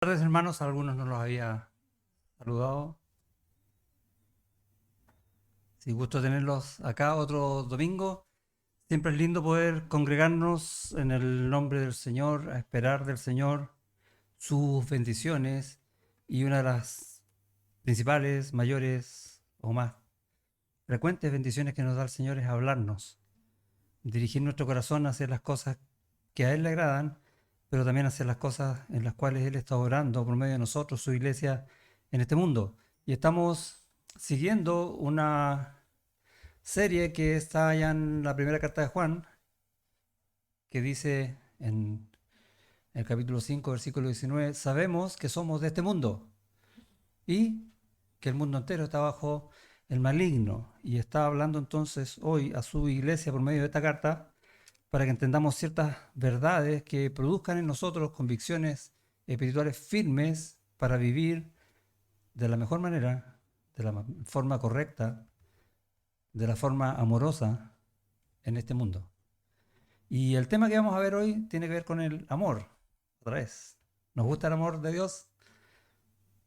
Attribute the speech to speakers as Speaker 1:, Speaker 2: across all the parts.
Speaker 1: Buenas tardes, hermanos, a algunos no los había saludado. Sí, gusto tenerlos acá otro domingo. Siempre es lindo poder congregarnos en el nombre del Señor, a esperar del Señor sus bendiciones. Y una de las principales, mayores o más frecuentes bendiciones que nos da el Señor es hablarnos, dirigir nuestro corazón hacia las cosas que a Él le agradan, pero también hacia las cosas en las cuales Él está orando por medio de nosotros, su iglesia en este mundo. Y estamos siguiendo una serie que está allá en la primera carta de Juan, que dice en el capítulo 5, versículo 19: sabemos que somos de este mundo y que el mundo entero está bajo el maligno. Y está hablando entonces hoy a su iglesia por medio de esta carta para que entendamos ciertas verdades que produzcan en nosotros convicciones espirituales firmes para vivir de la mejor manera, de la forma correcta, de la forma amorosa en este mundo. Y el tema que vamos a ver hoy tiene que ver con el amor. Otra vez, nos gusta el amor de Dios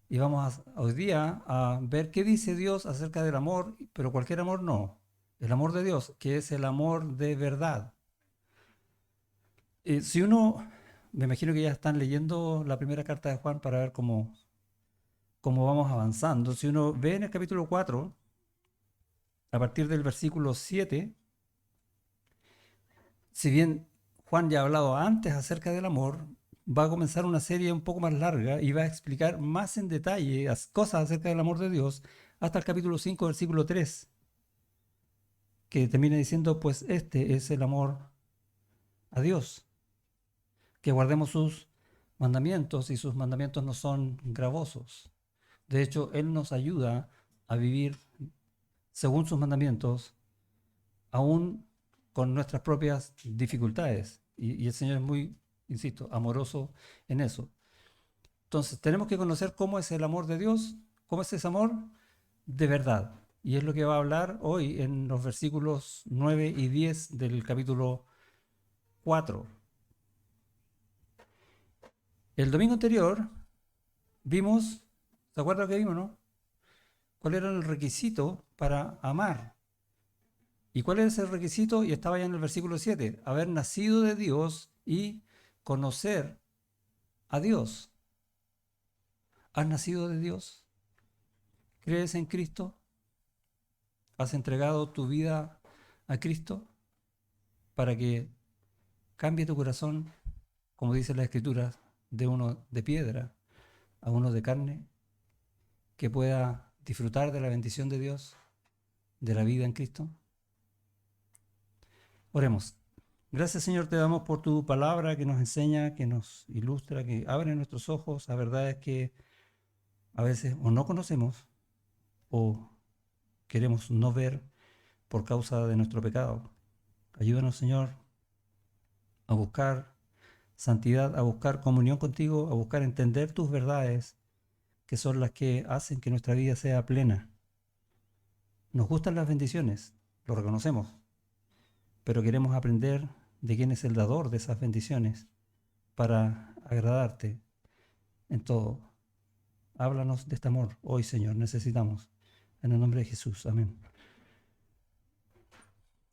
Speaker 1: y vamos hoy día a ver qué dice Dios acerca del amor, pero cualquier amor no. El amor de Dios, que es el amor de verdad. Si uno, me imagino que ya están leyendo la primera carta de Juan para ver cómo vamos avanzando. Si uno ve en el capítulo 4, a partir del versículo 7, si bien Juan ya ha hablado antes acerca del amor, va a comenzar una serie un poco más larga y va a explicar más en detalle las cosas acerca del amor de Dios hasta el capítulo 5, versículo 3, que termina diciendo, pues este es el amor a Dios, que guardemos sus mandamientos y sus mandamientos no son gravosos. De hecho, Él nos ayuda a vivir según sus mandamientos, aún con nuestras propias dificultades. Y el Señor es muy, insisto, amoroso en eso. Entonces, tenemos que conocer cómo es el amor de Dios, cómo es ese amor de verdad. Y es lo que va a hablar hoy en los versículos 9 y 10 del capítulo 4. El domingo anterior vimos, ¿se acuerdan que vimos, no? ¿Cuál era el requisito para amar? ¿Y cuál es el requisito? Y estaba ya en el versículo 7: haber nacido de Dios y conocer a Dios. ¿Has nacido de Dios? ¿Crees en Cristo? ¿Has entregado tu vida a Cristo para que cambie tu corazón, como dice la Escritura, de uno de piedra a uno de carne, que pueda disfrutar de la bendición de Dios, de la vida en Cristo? Oremos. Gracias, Señor, te damos por tu palabra que nos enseña, que nos ilustra, que abre nuestros ojos a verdades que a veces o no conocemos o queremos no ver por causa de nuestro pecado. Ayúdanos, Señor, a buscar santidad, a buscar comunión contigo, a buscar entender tus verdades, que son las que hacen que nuestra vida sea plena. Nos gustan las bendiciones, lo reconocemos, pero queremos aprender de quién es el dador de esas bendiciones para agradarte en todo. Háblanos de este amor hoy, Señor, necesitamos. En el nombre de Jesús, amén.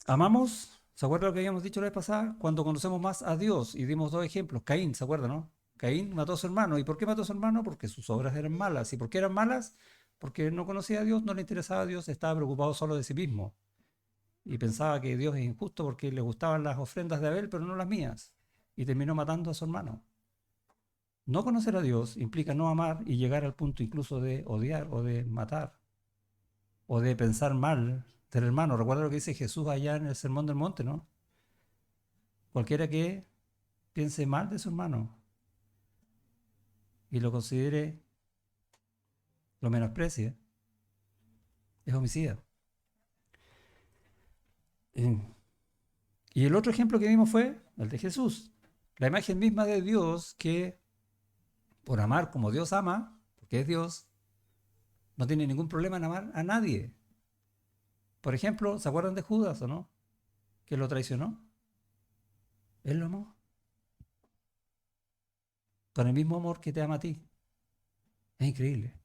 Speaker 1: Amamos, ¿se acuerda lo que habíamos dicho la vez pasada? Cuando conocemos más a Dios, y dimos dos ejemplos. Caín, ¿se acuerda, no? Caín mató a su hermano. ¿Y por qué mató a su hermano? Porque sus obras eran malas. ¿Y por qué eran malas? Porque no conocía a Dios, no le interesaba a Dios, estaba preocupado solo de sí mismo. Y pensaba que Dios es injusto porque le gustaban las ofrendas de Abel, pero no las mías. Y terminó matando a su hermano. No conocer a Dios implica no amar y llegar al punto incluso de odiar o de matar o de pensar mal del hermano. Recuerda lo que dice Jesús allá en el Sermón del Monte, ¿no? Cualquiera que piense mal de su hermano y lo considere, lo menosprecie, es homicida. Eh, Y el otro ejemplo que vimos fue el de Jesús, la imagen misma de Dios que por amar como Dios ama, porque es Dios, no tiene ningún problema en amar a nadie. Por ejemplo, ¿se acuerdan de Judas o no? Que lo traicionó. Él lo amó con el mismo amor que te ama a ti. Es increíble.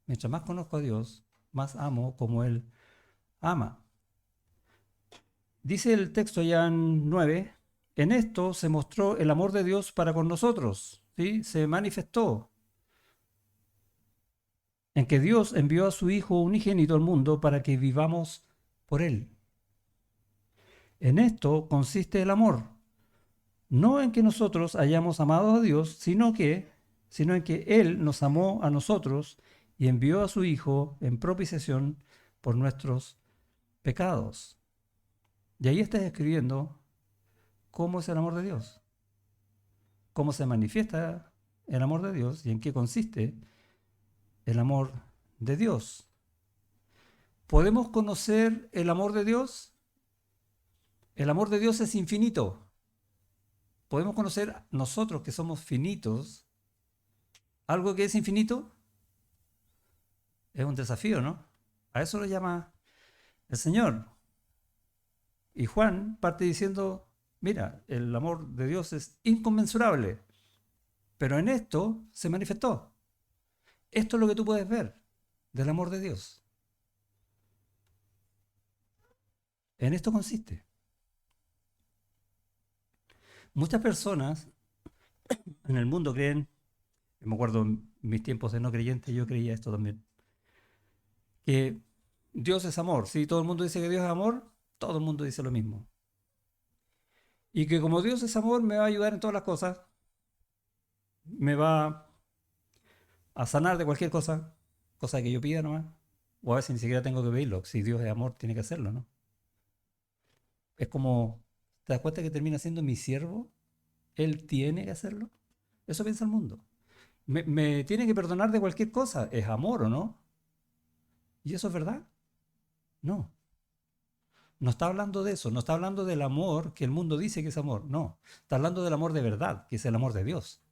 Speaker 1: Mientras más conozco a Dios, más amo como Él ama. Dice el texto ya en 9, en esto se mostró el amor de Dios para con nosotros, ¿sí? Se manifestó en que Dios envió a su Hijo unigénito al mundo para que vivamos por Él. En esto consiste el amor, no en que nosotros hayamos amado a Dios, sino en que Él nos amó a nosotros y envió a su Hijo en propiciación por nuestros pecados. Y ahí está escribiendo cómo es el amor de Dios, cómo se manifiesta el amor de Dios y en qué consiste el amor de Dios. ¿Podemos conocer el amor de Dios? El amor de Dios es infinito. ¿Podemos conocer nosotros que somos finitos algo que es infinito? Es un desafío, ¿no? A eso lo llama el Señor. Y Juan parte diciendo, mira, el amor de Dios es inconmensurable, pero en esto se manifestó. Esto es lo que tú puedes ver del amor de Dios. En esto consiste. Muchas personas en el mundo creen, me acuerdo en mis tiempos de no creyente, yo creía esto también, que Dios es amor. Si todo el mundo dice que Dios es amor, todo el mundo dice lo mismo. Y que como Dios es amor, me va a ayudar en todas las cosas, me va a sanar de cualquier cosa que yo pida nomás. O a veces ni siquiera tengo que pedirlo. Si Dios es amor, tiene que hacerlo, ¿no? Es como, ¿te das cuenta que termina siendo mi siervo? Él tiene que hacerlo. Eso piensa el mundo. Me tiene que perdonar de cualquier cosa. ¿Es amor o no? ¿Y eso es verdad? No. No está hablando de eso. No está hablando del amor que el mundo dice que es amor. No. Está hablando del amor de verdad, que es el amor de Dios.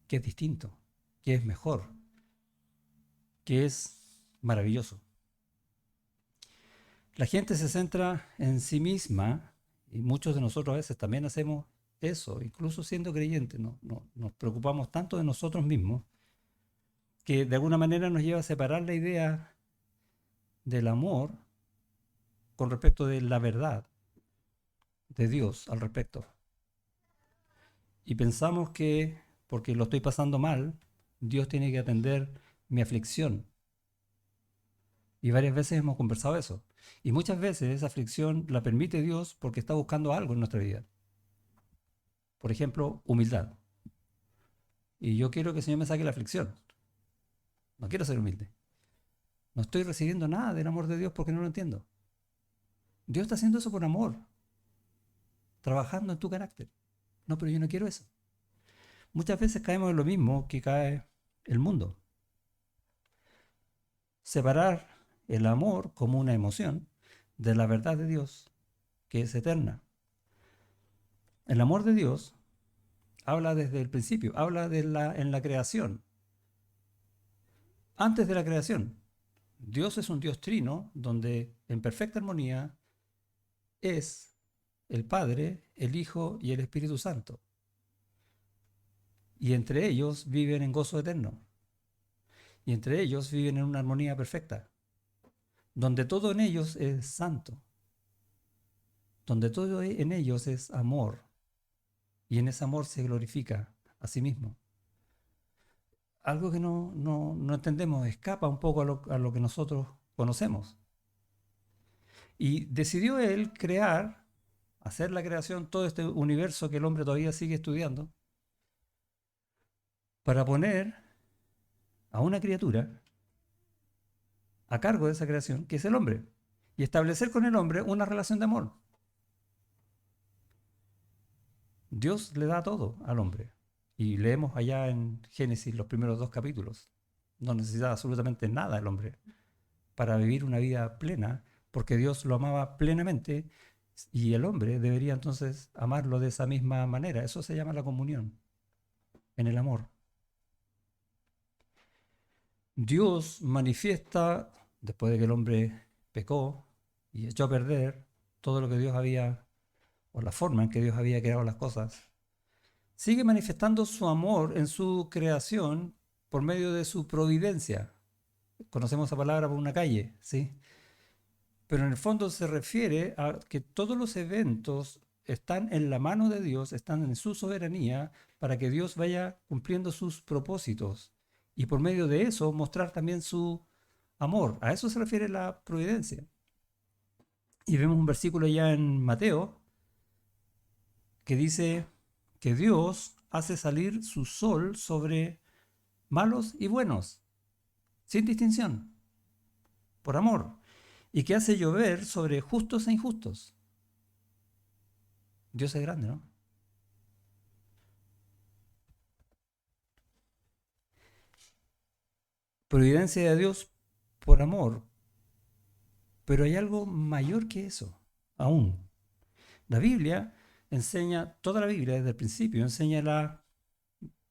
Speaker 1: Que es distinto. Que es mejor. Que es maravilloso. La gente se centra en sí misma y muchos de nosotros a veces también hacemos eso, incluso siendo creyentes, nos preocupamos tanto de nosotros mismos que de alguna manera nos lleva a separar la idea del amor con respecto de la verdad de Dios al respecto. Y pensamos que porque lo estoy pasando mal, Dios tiene que atender mi aflicción. Y varias veces hemos conversado eso. Y muchas veces esa aflicción la permite Dios porque está buscando algo en nuestra vida. Por ejemplo, humildad. Y yo quiero que el Señor me saque la aflicción. No quiero ser humilde. No estoy recibiendo nada del amor de Dios porque no lo entiendo. Dios está haciendo eso por amor, trabajando en tu carácter. No, pero yo no quiero eso. Muchas veces caemos en lo mismo que cae el mundo. Separar el amor como una emoción de la verdad de Dios, que es eterna. El amor de Dios habla desde el principio, habla en la creación. Antes de la creación, Dios es un Dios trino donde en perfecta armonía es el Padre, el Hijo y el Espíritu Santo. Y entre ellos viven en gozo eterno. Y entre ellos viven en una armonía perfecta. Donde todo en ellos es santo. Donde todo en ellos es amor. Y en ese amor se glorifica a sí mismo. Algo que no entendemos, escapa un poco a lo que nosotros conocemos. Y decidió él crear, hacer la creación, todo este universo que el hombre todavía sigue estudiando, para poner a una criatura a cargo de esa creación, que es el hombre, y establecer con el hombre una relación de amor. Dios le da todo al hombre. Y leemos allá en Génesis los primeros 2 capítulos. No necesitaba absolutamente nada el hombre para vivir una vida plena, porque Dios lo amaba plenamente y el hombre debería entonces amarlo de esa misma manera. Eso se llama la comunión, en el amor. Dios manifiesta, después de que el hombre pecó y echó a perder todo lo que Dios había, o la forma en que Dios había creado las cosas, sigue manifestando su amor en su creación por medio de su providencia. Conocemos esa palabra por una calle, ¿sí? Pero en el fondo se refiere a que todos los eventos están en la mano de Dios, están en su soberanía, para que Dios vaya cumpliendo sus propósitos. Y por medio de eso mostrar también su amor. A eso se refiere la providencia. Y vemos un versículo ya en Mateo que dice que Dios hace salir su sol sobre malos y buenos, sin distinción, por amor, y que hace llover sobre justos e injustos. Dios es grande, ¿no? Providencia de Dios por amor, pero hay algo mayor que eso, aún. La Biblia enseña, toda la Biblia desde el principio, enseña la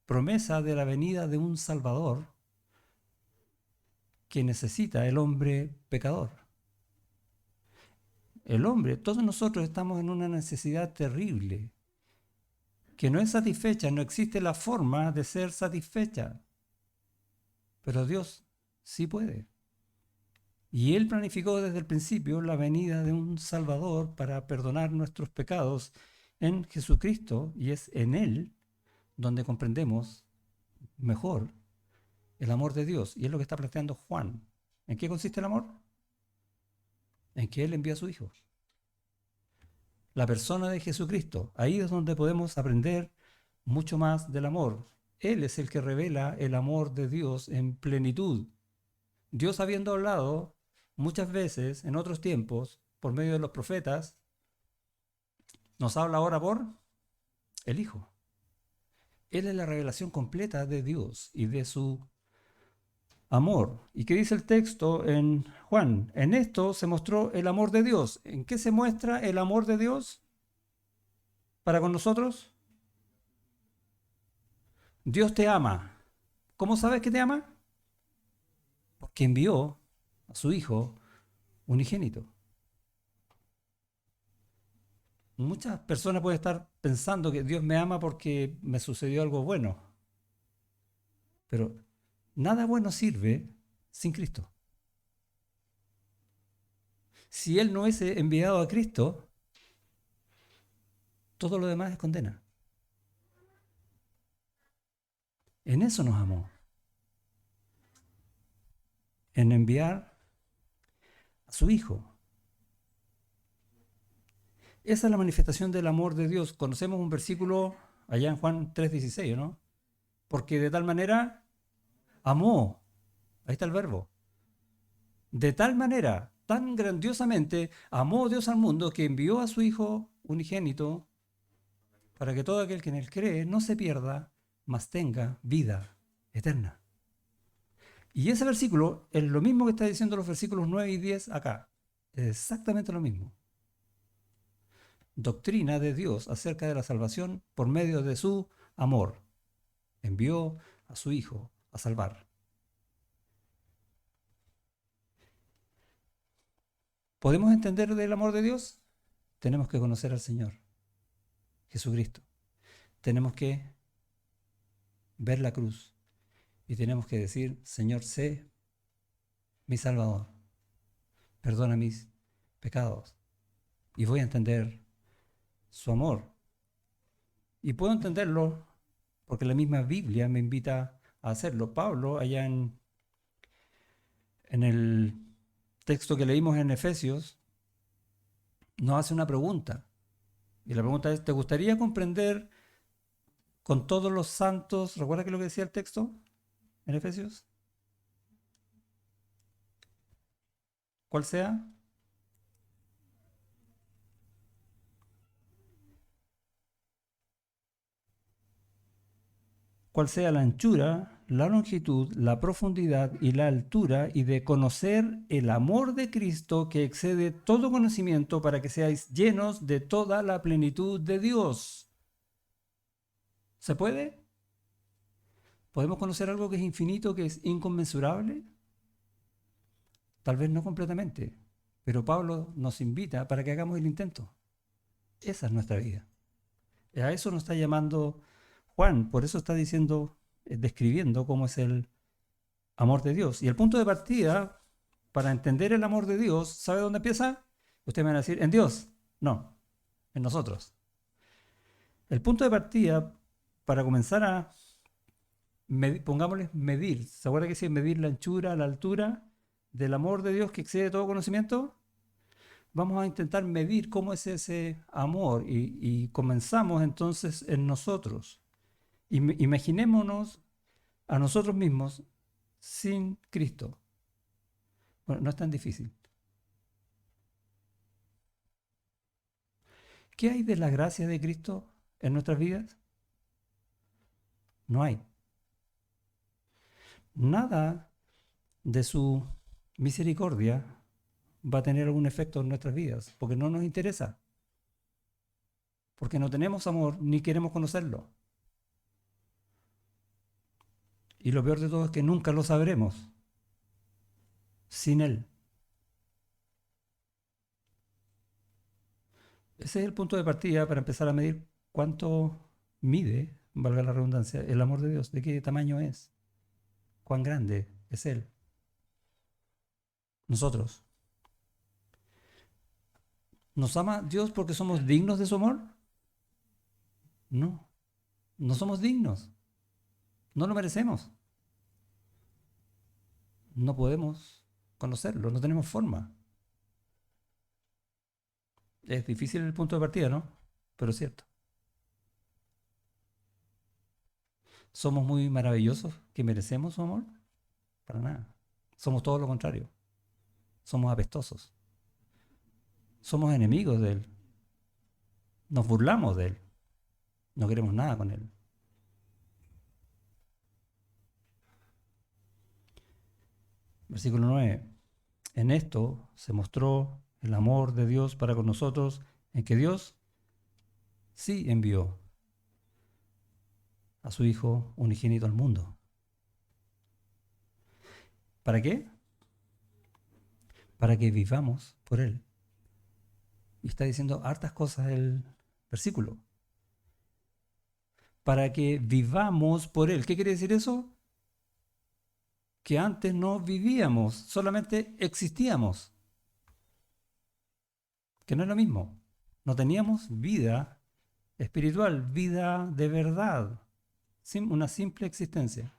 Speaker 1: promesa de la venida de un Salvador que necesita el hombre pecador. El hombre, todos nosotros estamos en una necesidad terrible, que no es satisfecha, no existe la forma de ser satisfecha, pero Dios sí puede. Y Él planificó desde el principio la venida de un Salvador para perdonar nuestros pecados en Jesucristo, y es en Él donde comprendemos mejor el amor de Dios. Y es lo que está planteando Juan. ¿En qué consiste el amor? En que Él envía a su Hijo. La persona de Jesucristo. Ahí es donde podemos aprender mucho más del amor. Él es el que revela el amor de Dios en plenitud. Dios, habiendo hablado muchas veces en otros tiempos por medio de los profetas, nos habla ahora por el Hijo. Él es la revelación completa de Dios y de su amor. ¿Y qué dice el texto en Juan? En esto se mostró el amor de Dios. ¿En qué se muestra el amor de Dios para con nosotros? Dios te ama. ¿Cómo sabes que te ama? Porque envió a su Hijo unigénito. Muchas personas pueden estar pensando que Dios me ama porque me sucedió algo bueno, pero nada bueno sirve sin Cristo. Si Él no hubiese enviado a Cristo, todo lo demás es condena. En eso nos amó, en enviar a su Hijo. Esa es la manifestación del amor de Dios. Conocemos un versículo allá en Juan 3:16, ¿no? Porque de tal manera amó, ahí está el verbo, de tal manera, tan grandiosamente, amó Dios al mundo que envió a su Hijo unigénito para que todo aquel que en él cree no se pierda, mas tenga vida eterna. Y ese versículo es lo mismo que está diciendo los versículos 9 y 10 acá. Es exactamente lo mismo. Doctrina de Dios acerca de la salvación por medio de su amor. Envió a su Hijo a salvar. ¿Podemos entender del amor de Dios? Tenemos que conocer al Señor Jesucristo. Tenemos que ver la cruz y tenemos que decir: Señor, sé mi Salvador, perdona mis pecados y voy a entender su amor. Y puedo entenderlo porque la misma Biblia me invita a hacerlo. Pablo, allá en el texto que leímos en Efesios, nos hace una pregunta. Y la pregunta es: ¿te gustaría comprender con todos los santos? ¿Recuerda qué es lo que decía el texto en Efesios? ¿Cuál sea? ¿Cuál sea la anchura, la longitud, la profundidad y la altura, y de conocer el amor de Cristo que excede todo conocimiento, para que seáis llenos de toda la plenitud de Dios? ¿Se puede? ¿Podemos conocer algo que es infinito, que es inconmensurable? Tal vez no completamente, pero Pablo nos invita para que hagamos el intento. Esa es nuestra vida. A eso nos está llamando Juan, por eso está diciendo, describiendo cómo es el amor de Dios. Y el punto de partida para entender el amor de Dios, ¿sabe dónde empieza? Ustedes me van a decir, en Dios. No, en nosotros. El punto de partida para comenzar a, pongámosle, medir. ¿Se acuerda que si medir la anchura, la altura del amor de Dios que excede todo conocimiento? Vamos a intentar medir cómo es ese amor y comenzamos entonces en nosotros. Imaginémonos a nosotros mismos sin Cristo. Bueno, no es tan difícil. ¿Qué hay de la gracia de Cristo en nuestras vidas? No hay. Nada de su misericordia va a tener algún efecto en nuestras vidas, porque no nos interesa, porque no tenemos amor ni queremos conocerlo. Y lo peor de todo es que nunca lo sabremos sin Él. Ese es el punto de partida para empezar a medir cuánto mide, valga la redundancia, el amor de Dios, de qué tamaño es, cuán grande es Él. Nosotros. ¿Nos ama Dios porque somos dignos de su amor? No, no somos dignos, no lo merecemos, no podemos conocerlo, no tenemos forma. Es difícil el punto de partida, ¿no? Pero es cierto. ¿Somos muy maravillosos que merecemos su amor? Para nada. Somos todo lo contrario. Somos apestosos. Somos enemigos de Él. Nos burlamos de Él. No queremos nada con Él. Versículo 9. En esto se mostró el amor de Dios para con nosotros, en que Dios sí envió a su Hijo unigénito al mundo. ¿Para qué? Para que vivamos por Él. Y está diciendo hartas cosas el versículo. Para que vivamos por Él. ¿Qué quiere decir eso? Que antes no vivíamos, solamente existíamos. Que no es lo mismo. No teníamos vida espiritual, vida de verdad, una simple existencia.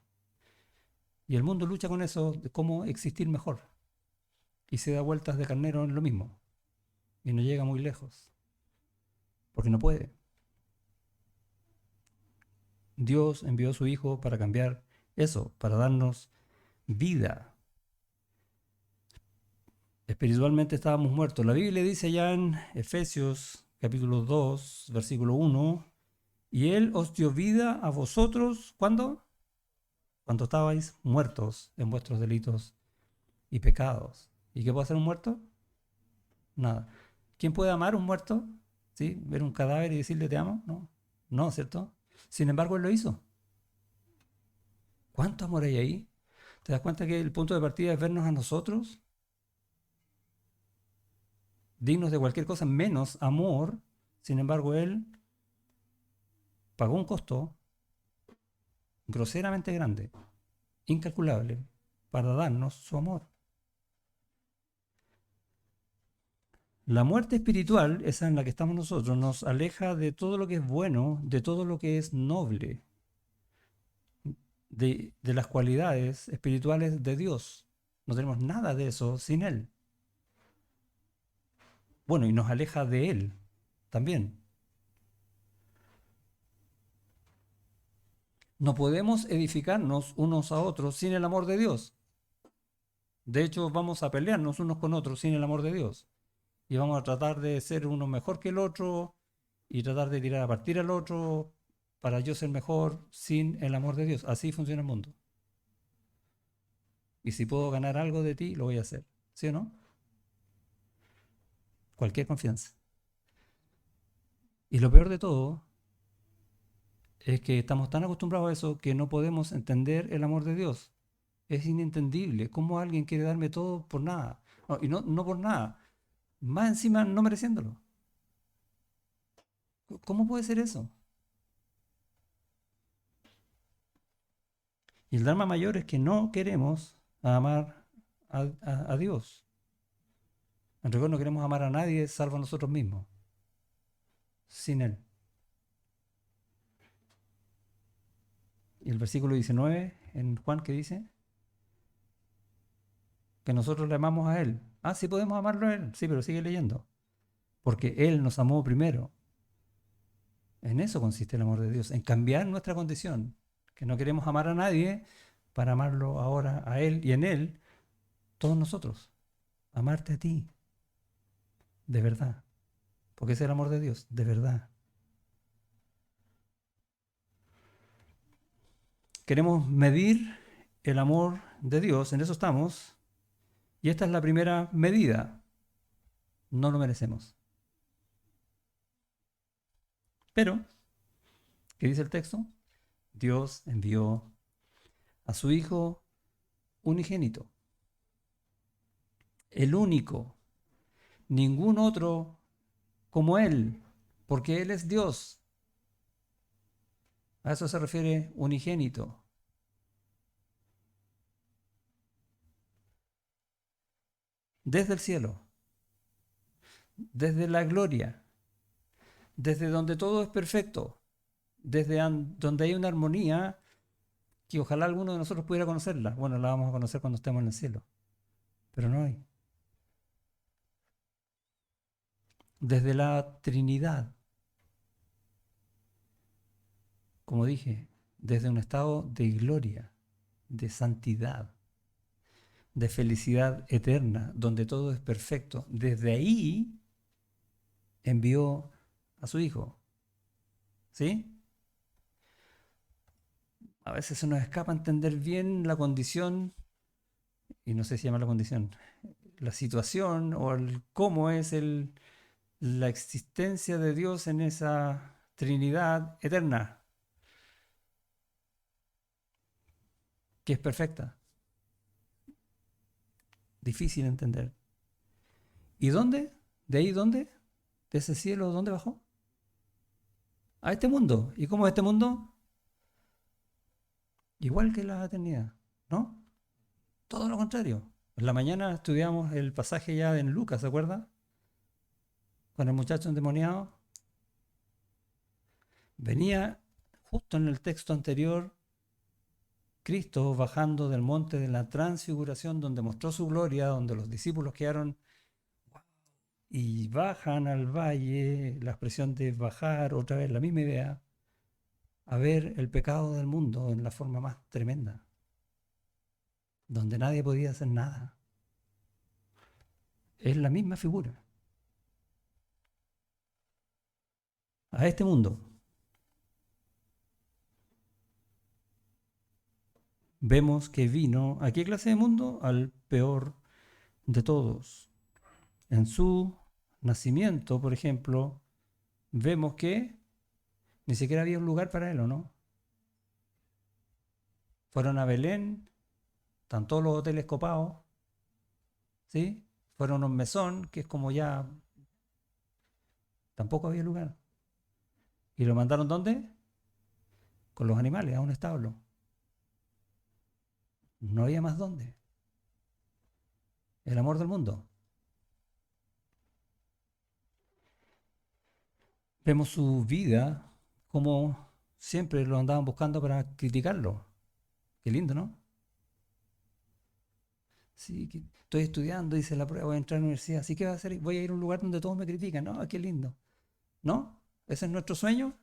Speaker 1: Y el mundo lucha con eso de cómo existir mejor. Y se da vueltas de carnero en lo mismo. Y no llega muy lejos. Porque no puede. Dios envió a su Hijo para cambiar eso, para darnos vida. Espiritualmente estábamos muertos. La Biblia dice ya en Efesios capítulo 2, versículo 1, y Él os dio vida a vosotros, ¿cuándo? Cuando estabais muertos en vuestros delitos y pecados. ¿Y qué puede hacer un muerto? Nada. ¿Quién puede amar a un muerto? ¿Sí? ¿Ver un cadáver y decirle te amo? No, no, ¿cierto? Sin embargo, Él lo hizo. ¿Cuánto amor hay ahí? ¿Te das cuenta que el punto de partida es vernos a nosotros dignos de cualquier cosa menos amor? Sin embargo, Él pagó un costo groseramente grande, incalculable, para darnos su amor. La muerte espiritual, esa en la que estamos nosotros, nos aleja de todo lo que es bueno, de todo lo que es noble, de las cualidades espirituales de Dios. No tenemos nada de eso sin Él. Bueno, y nos aleja de Él también. No podemos edificarnos unos a otros sin el amor de Dios. De hecho, vamos a pelearnos unos con otros sin el amor de Dios. Y vamos a tratar de ser uno mejor que el otro y tratar de tirar a partir al otro para yo ser mejor sin el amor de Dios. Así funciona el mundo. Y si puedo ganar algo de ti, lo voy a hacer. ¿Sí o no? Cualquier confianza. Y lo peor de todo es que estamos tan acostumbrados a eso que no podemos entender el amor de Dios. Es inentendible cómo alguien quiere darme todo por nada. No, y no por nada. Más encima no mereciéndolo. ¿Cómo puede ser eso? Y el drama mayor es que no queremos amar a Dios. En rigor no queremos amar a nadie salvo a nosotros mismos, sin Él. Y el versículo 19 en Juan que dice que nosotros le amamos a Él. Ah, sí podemos amarlo a Él, sí, pero sigue leyendo. Porque Él nos amó primero. En eso consiste el amor de Dios, en cambiar nuestra condición, que no queremos amar a nadie para amarlo ahora a Él y en Él, todos nosotros. Amarte a ti, de verdad. Porque es el amor de Dios, de verdad. Queremos medir el amor de Dios, en eso estamos, y esta es la primera medida. No lo merecemos. Pero, ¿qué dice el texto? Dios envió a su Hijo unigénito, el único, ningún otro como Él, porque Él es Dios. A eso se refiere unigénito. Desde el cielo, desde la gloria, desde donde todo es perfecto, desde donde hay una armonía que ojalá alguno de nosotros pudiera conocerla. Bueno, la vamos a conocer cuando estemos en el cielo, pero no hay. Desde la Trinidad, como dije, desde un estado de gloria, de santidad, de felicidad eterna, donde todo es perfecto. Desde ahí envió a su Hijo. ¿Sí? A veces se nos escapa entender bien la condición, y no sé si llama la condición, la situación o el cómo es la existencia de Dios en esa Trinidad eterna, que es perfecta, difícil de entender. ¿Y dónde? ¿De ahí dónde? ¿De ese cielo dónde bajó? A este mundo. ¿Y cómo es este mundo? Igual que la eternidad, ¿no? Todo lo contrario. En la mañana estudiamos el pasaje ya en Lucas, ¿se acuerda? Con el muchacho endemoniado. Venía justo en el texto anterior Cristo bajando del monte de la transfiguración donde mostró su gloria, donde los discípulos quedaron y bajan al valle, la expresión de bajar, otra vez la misma idea, a ver el pecado del mundo en la forma más tremenda, donde nadie podía hacer nada. Es la misma figura. A este mundo vemos que vino, ¿a qué clase de mundo? Al peor de todos. En su nacimiento, por ejemplo, vemos que ni siquiera había un lugar para él, ¿o no? Fueron a Belén, están todos los hoteles copados, ¿sí? Fueron a un mesón, que es como ya, tampoco había lugar. ¿Y lo mandaron dónde? Con los animales, a un establo. No había más dónde. El amor del mundo. Vemos su vida como siempre lo andaban buscando para criticarlo. Qué lindo, ¿no? Sí, que estoy estudiando, hice la prueba, voy a entrar a la universidad, así que va a ser, voy a ir a un lugar donde todos me critican. No, qué lindo. ¿No? ¿Ese es nuestro sueño?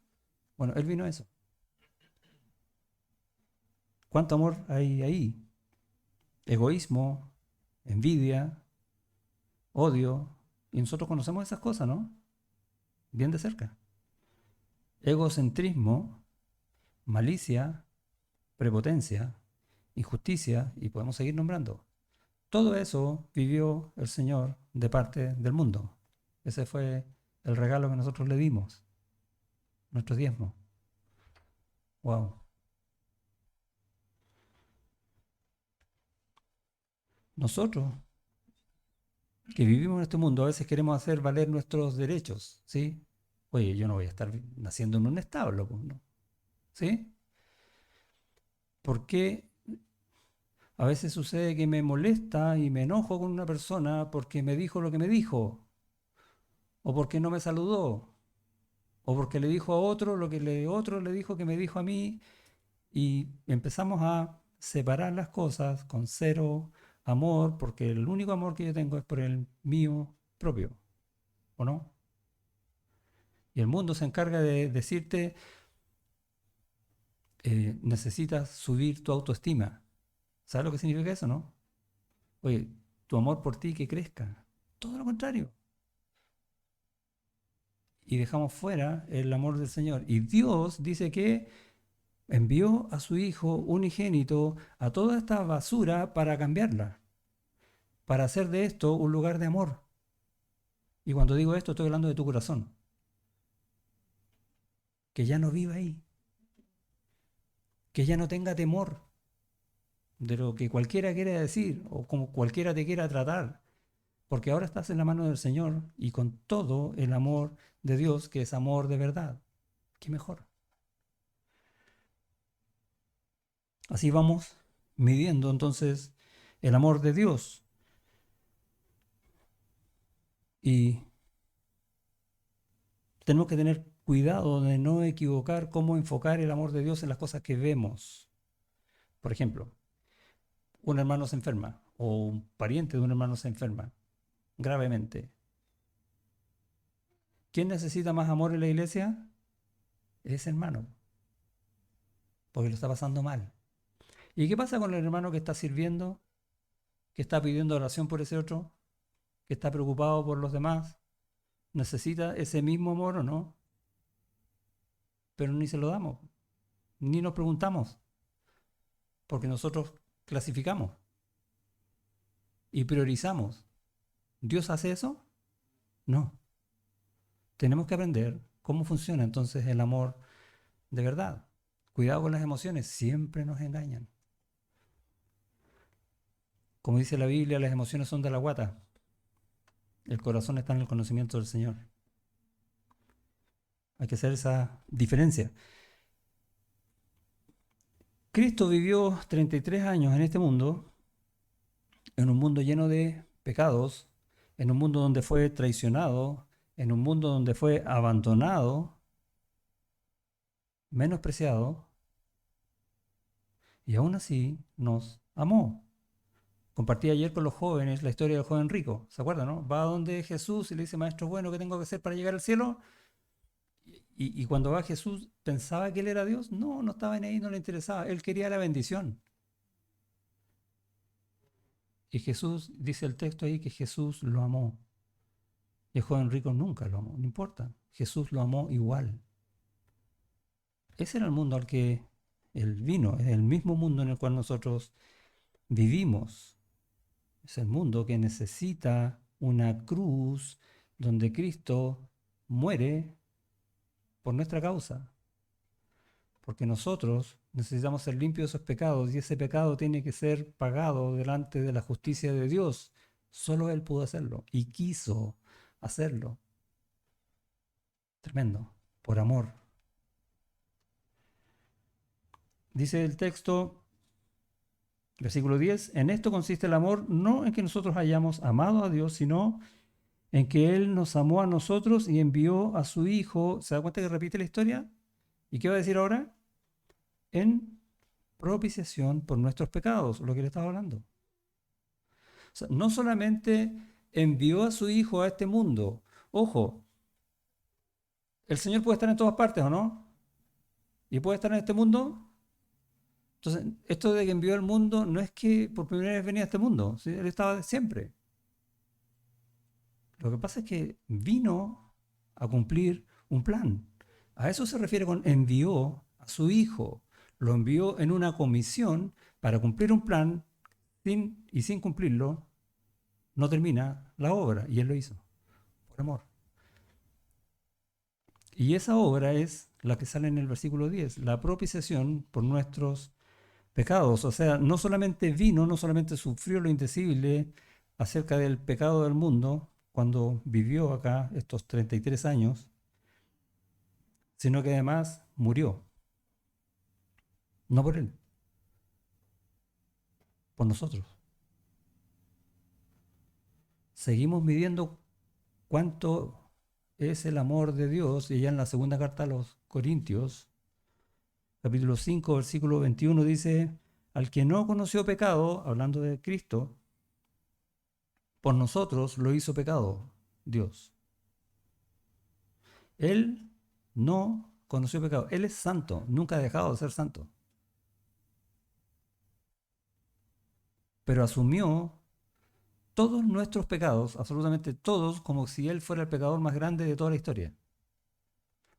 Speaker 1: Bueno, él vino a eso. ¿Cuánto amor hay ahí? Egoísmo, envidia, odio. Y nosotros conocemos esas cosas, ¿no? Bien de cerca. Egocentrismo, malicia, prepotencia, injusticia, y podemos seguir nombrando. Todo eso vivió el Señor de parte del mundo. Ese fue el regalo que nosotros le dimos, nuestro diezmo. Wow. Nosotros que vivimos en este mundo a veces queremos hacer valer nuestros derechos, ¿sí? Oye, yo no voy a estar naciendo en un establo, pues, ¿no? ¿Sí? ¿Por qué A veces sucede que me molesta y me enojo con una persona porque me dijo lo que me dijo, o porque no me saludó, o porque le dijo a otro lo que otro le dijo que me dijo a mí, y empezamos a separar las cosas con cero amor, porque el único amor que yo tengo es por el mío propio, ¿o no? Y el mundo se encarga de decirte, necesitas subir tu autoestima. ¿Sabes lo que significa eso, no? Oye, tu amor por ti que crezca. Todo lo contrario. Y dejamos fuera el amor del Señor. Y Dios dice que envió a su Hijo unigénito a toda esta basura para cambiarla, para hacer de esto un lugar de amor. Y cuando digo esto estoy hablando de tu corazón, que ya no viva ahí, que ya no tenga temor de lo que cualquiera quiera decir o como cualquiera te quiera tratar, porque ahora estás en la mano del Señor y con todo el amor de Dios, que es amor de verdad. ¿Qué mejor? Así vamos midiendo entonces el amor de Dios. Y tenemos que tener cuidado de no equivocar cómo enfocar el amor de Dios en las cosas que vemos. Por ejemplo, un hermano se enferma o un pariente de un hermano se enferma gravemente. ¿Quién necesita más amor en la iglesia? Ese hermano, porque lo está pasando mal. ¿Y qué pasa con el hermano que está sirviendo, que está pidiendo oración por ese otro, que está preocupado por los demás? ¿Necesita ese mismo amor o no? Pero ni se lo damos, ni nos preguntamos, porque nosotros clasificamos y priorizamos. ¿Dios hace eso? No. Tenemos que aprender cómo funciona entonces el amor de verdad. Cuidado con las emociones, siempre nos engañan. Como dice la Biblia, las emociones son de la guata. El corazón está en el conocimiento del Señor. Hay que hacer esa diferencia. Cristo vivió 33 años en este mundo, en un mundo lleno de pecados, en un mundo donde fue traicionado, en un mundo donde fue abandonado, menospreciado, y aún así nos amó. Compartí ayer con los jóvenes la historia del joven rico, ¿se acuerdan, no? Va donde Jesús y le dice, maestro bueno, ¿qué tengo que hacer para llegar al cielo? Y cuando va Jesús, ¿pensaba que él era Dios? No, no estaba en ahí, no le interesaba. Él quería la bendición. Y Jesús, dice el texto ahí, que Jesús lo amó. Y el joven rico nunca lo amó, no importa. Jesús lo amó igual. Ese era el mundo al que él vino, es el mismo mundo en el cual nosotros vivimos. Es el mundo que necesita una cruz donde Cristo muere por nuestra causa. Porque nosotros necesitamos ser limpios de esos pecados y ese pecado tiene que ser pagado delante de la justicia de Dios. Solo Él pudo hacerlo y quiso hacerlo. Tremendo, por amor. Dice el texto, versículo 10, en esto consiste el amor, no en que nosotros hayamos amado a Dios, sino en que Él nos amó a nosotros y envió a su Hijo. ¿Se da cuenta que repite la historia? ¿Y qué va a decir ahora? En propiciación por nuestros pecados, lo que le estaba hablando. O sea, no solamente envió a su Hijo a este mundo. Ojo, el Señor puede estar en todas partes, ¿o no? Y puede estar en este mundo. Entonces, esto de que envió al mundo no es que por primera vez venía a este mundo, ¿sí? Él estaba siempre. Lo que pasa es que vino a cumplir un plan. A eso se refiere con envió a su Hijo. Lo envió en una comisión para cumplir un plan y sin cumplirlo no termina la obra. Y Él lo hizo, por amor. Y esa obra es la que sale en el versículo 10, la propiciación por nuestros pecados. O sea, no solamente vino, no solamente sufrió lo indecible acerca del pecado del mundo cuando vivió acá estos 33 años, sino que además murió. No por él, por nosotros. Seguimos midiendo cuánto es el amor de Dios, y ya en la segunda carta a los Corintios, capítulo 5, versículo 21, dice: al que no conoció pecado, hablando de Cristo, por nosotros lo hizo pecado Dios. Él no conoció pecado. Él es santo, nunca ha dejado de ser santo. Pero asumió todos nuestros pecados, absolutamente todos, como si Él fuera el pecador más grande de toda la historia.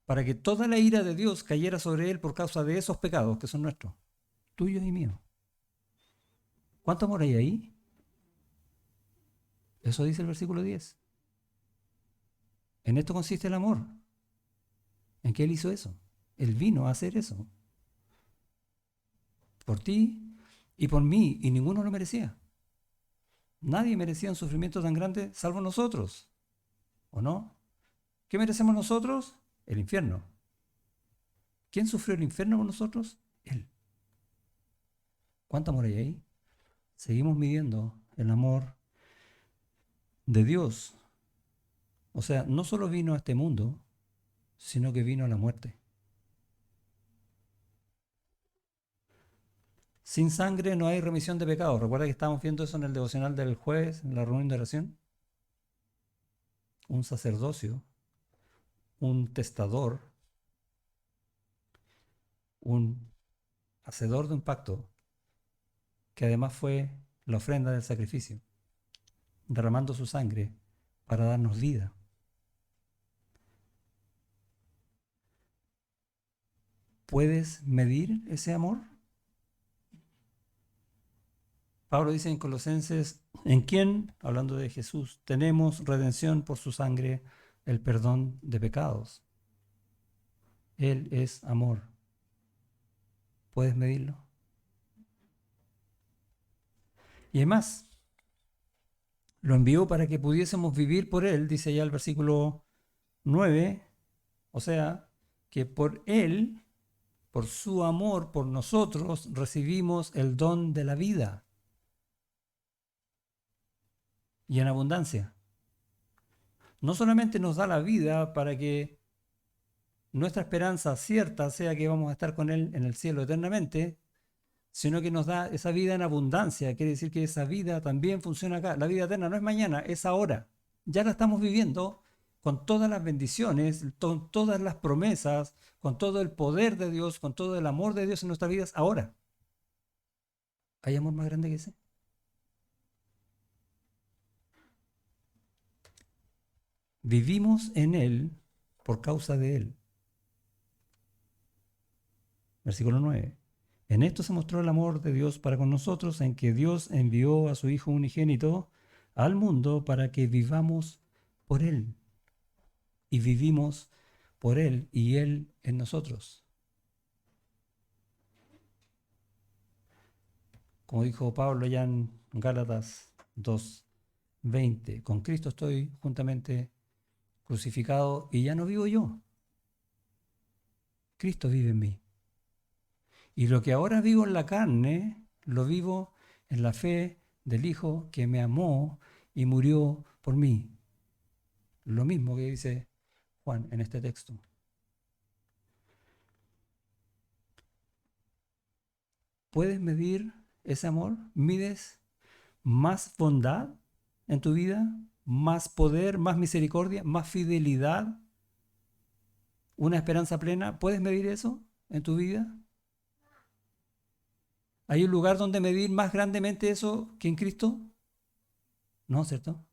Speaker 1: Para que toda la ira de Dios cayera sobre Él por causa de esos pecados que son nuestros, tuyos y míos. ¿Cuánto amor hay ahí? Eso dice el versículo 10. En esto consiste el amor. ¿En qué Él hizo eso? Él vino a hacer eso. Por ti y por mí, y ninguno lo merecía. Nadie merecía un sufrimiento tan grande salvo nosotros. ¿O no? ¿Qué merecemos nosotros? El infierno. ¿Quién sufrió el infierno por nosotros? Él. ¿Cuánto amor hay ahí? Seguimos midiendo el amor de Dios. O sea, no solo vino a este mundo, sino que vino a la muerte. Sin sangre no hay remisión de pecados. Recuerda que estábamos viendo eso en el devocional del jueves, en la reunión de oración. Un sacerdocio, un testador, un hacedor de un pacto, que además fue la ofrenda del sacrificio, derramando su sangre para darnos vida. ¿Puedes medir ese amor? Pablo dice en Colosenses: en quien, hablando de Jesús, tenemos redención por su sangre, el perdón de pecados. Él es amor. ¿Puedes medirlo? Y además, lo envió para que pudiésemos vivir por Él, dice ya el versículo 9, o sea, que por Él, por su amor por nosotros, recibimos el don de la vida, y en abundancia. No solamente nos da la vida para que nuestra esperanza cierta sea que vamos a estar con Él en el cielo eternamente, sino que nos da esa vida en abundancia. Quiere decir que esa vida también funciona acá. La vida eterna no es mañana, es ahora. Ya la estamos viviendo con todas las bendiciones, con todas las promesas, con todo el poder de Dios, con todo el amor de Dios en nuestras vidas ahora. ¿Hay amor más grande que ese? Vivimos en Él por causa de Él. Versículo 9. En esto se mostró el amor de Dios para con nosotros, en que Dios envió a su Hijo unigénito al mundo para que vivamos por Él. Y vivimos por Él y Él en nosotros. Como dijo Pablo ya en Gálatas 2:20, con Cristo estoy juntamente crucificado y ya no vivo yo. Cristo vive en mí. Y lo que ahora vivo en la carne, lo vivo en la fe del Hijo que me amó y murió por mí. Lo mismo que dice Juan en este texto. ¿Puedes medir ese amor? ¿Mides más bondad en tu vida? ¿Más poder, más misericordia, más fidelidad? ¿Una esperanza plena? ¿Puedes medir eso en tu vida? ¿Hay un lugar donde medir más grandemente eso que en Cristo? No, ¿cierto?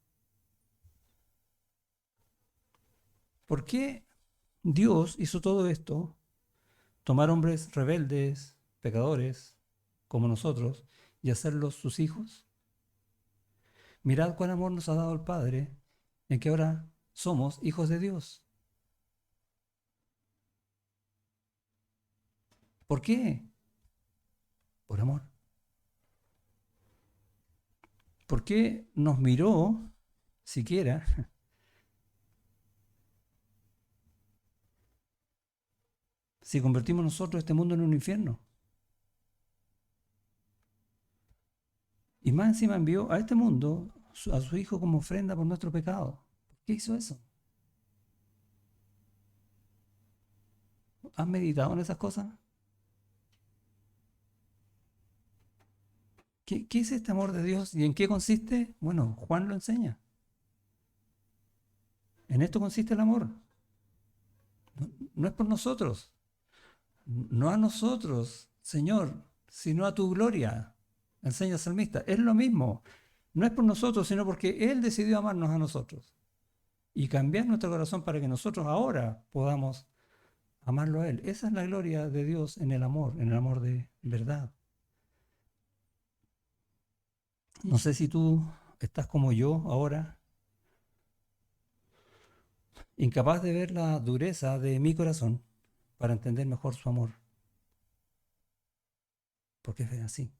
Speaker 1: ¿Por qué Dios hizo todo esto? Tomar hombres rebeldes, pecadores, como nosotros, y hacerlos sus hijos. Mirad cuán amor nos ha dado el Padre, en que ahora somos hijos de Dios. ¿Por qué? Por amor. ¿Por qué nos miró siquiera si convertimos nosotros este mundo en un infierno? Y más encima envió a este mundo a su Hijo como ofrenda por nuestro pecado. ¿Por qué hizo eso? ¿Has meditado en esas cosas? ¿Qué es este amor de Dios y en qué consiste? Bueno, Juan lo enseña. En esto consiste el amor. No, no es por nosotros, no a nosotros, Señor, sino a tu gloria, enseña el salmista. Es lo mismo. No es por nosotros, sino porque Él decidió amarnos a nosotros y cambiar nuestro corazón para que nosotros ahora podamos amarlo a Él. Esa es la gloria de Dios en el amor de verdad. No sé si tú estás como yo ahora, incapaz de ver la dureza de mi corazón para entender mejor su amor, porque es así.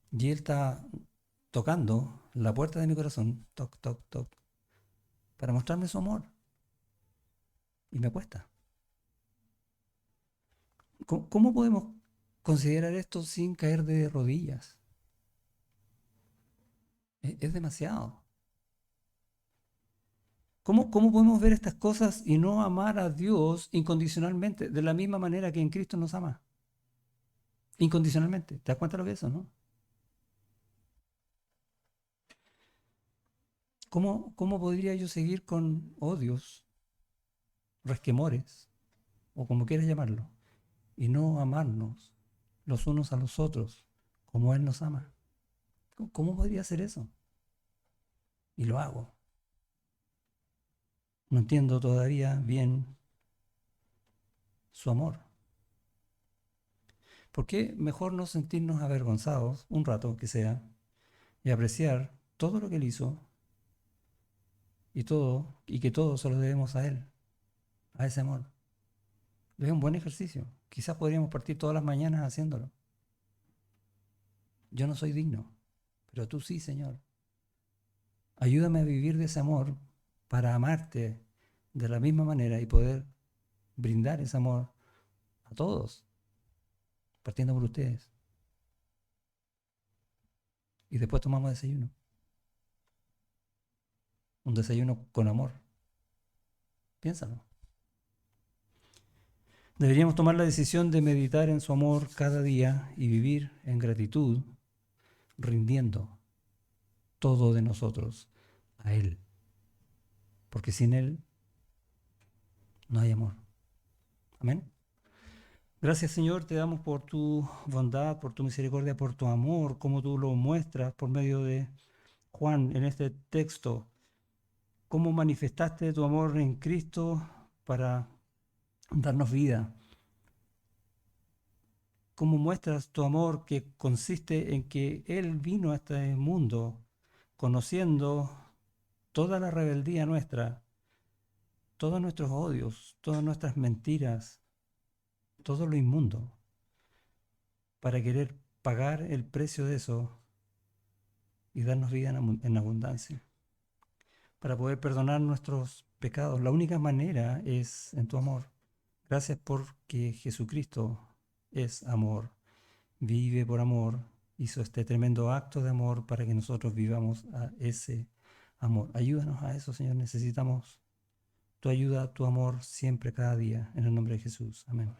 Speaker 1: Y Él está tocando la puerta de mi corazón, toc, toc, toc, para mostrarme su amor. Y me cuesta. ¿Cómo podemos considerar esto sin caer de rodillas? Es demasiado. ¿Cómo podemos ver estas cosas y no amar a Dios incondicionalmente, de la misma manera que en Cristo nos ama? Incondicionalmente. ¿Te das cuenta de lo que es eso, no? ¿Cómo podría yo seguir con odios, resquemores, o como quieras llamarlo, y no amarnos los unos a los otros como Él nos ama? ¿Cómo podría hacer eso? Y lo hago. No entiendo todavía bien su amor. ¿Por qué mejor no sentirnos avergonzados un rato que sea y apreciar todo lo que Él hizo y que todo se lo debemos a Él, a ese amor? Es un buen ejercicio. Quizás podríamos partir todas las mañanas haciéndolo. Yo no soy digno, pero tú sí, Señor. Ayúdame a vivir de ese amor para amarte de la misma manera y poder brindar ese amor a todos, partiendo por ustedes. Y después tomamos desayuno. Un desayuno con amor. Piénsalo. Deberíamos tomar la decisión de meditar en su amor cada día y vivir en gratitud, rindiendo todo de nosotros a Él. Porque sin Él no hay amor. Amén. Gracias, Señor, te damos por tu bondad, por tu misericordia, por tu amor, como tú lo muestras por medio de Juan en este texto. Cómo manifestaste tu amor en Cristo para darnos vida. Cómo muestras tu amor que consiste en que Él vino a este mundo conociendo toda la rebeldía nuestra, todos nuestros odios, todas nuestras mentiras, todo lo inmundo, para querer pagar el precio de eso y darnos vida en abundancia, para poder perdonar nuestros pecados. La única manera es en tu amor. Gracias porque Jesucristo es amor, vive por amor, hizo este tremendo acto de amor para que nosotros vivamos a ese amor. Ayúdanos a eso, Señor. Necesitamos tu ayuda, tu amor siempre, cada día, en el nombre de Jesús. Amén.